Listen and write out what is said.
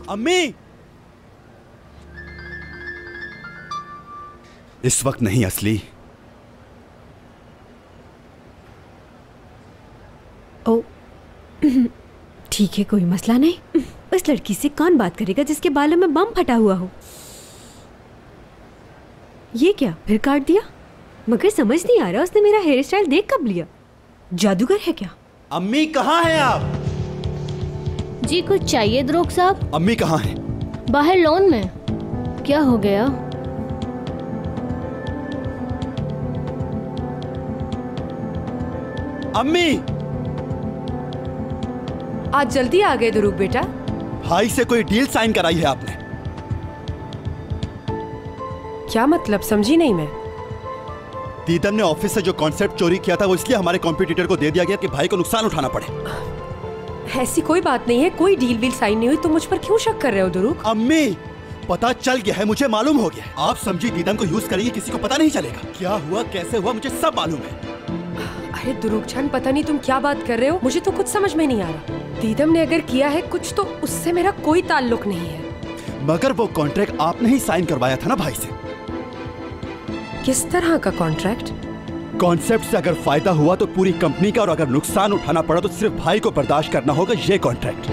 अम्मी, इस वक्त नहीं असली। ओ ठीक है, कोई मसला नहीं। उस लड़की से कौन बात करेगा जिसके बालों में बम फटा हुआ हो? ये क्या, फिर काट दिया? मगर समझ नहीं आ रहा उसने मेरा हेयर स्टाइल देख कब लिया। जादूगर है क्या? अम्मी कहाँ हैं आप? जी कुछ चाहिए दरोग साहब? अम्मी कहाँ हैं? बाहर लॉन में। क्या हो गया? अम्मी, आज जल्दी आ गए दरूग बेटा। भाई से कोई डील साइन कराई है आपने? क्या मतलब, समझी नहीं मैं। दीदम ने ऑफिस से जो कॉन्सेप्ट चोरी किया था वो इसलिए हमारे कॉम्पिटिटर को दे दिया गया कि भाई को नुकसान उठाना पड़े। ऐसी कोई बात नहीं है, कोई डील वील साइन नहीं हुई। तुम मुझ पर क्यों शक कर रहे हो दरूग? अम्मी, पता चल गया है, मुझे मालूम हो गया है। आप समझी दीदम को यूज करेंगे, किसी को पता नहीं चलेगा। क्या हुआ, कैसे हुआ, मुझे सब मालूम है। अरे दरूग जान, पता नहीं तुम क्या बात कर रहे हो, मुझे तो कुछ समझ में नहीं आ रहा। दीदम ने अगर किया है कुछ तो उससे मेरा कोई ताल्लुक नहीं है। मगर वो कॉन्ट्रैक्ट आपने ही साइन करवाया था ना भाई से। किस तरह का कॉन्ट्रैक्ट? कॉन्सेप्ट से अगर फायदा हुआ तो पूरी कंपनी का, और अगर नुकसान उठाना पड़ा तो सिर्फ भाई को बर्दाश्त करना होगा, ये कॉन्ट्रैक्ट।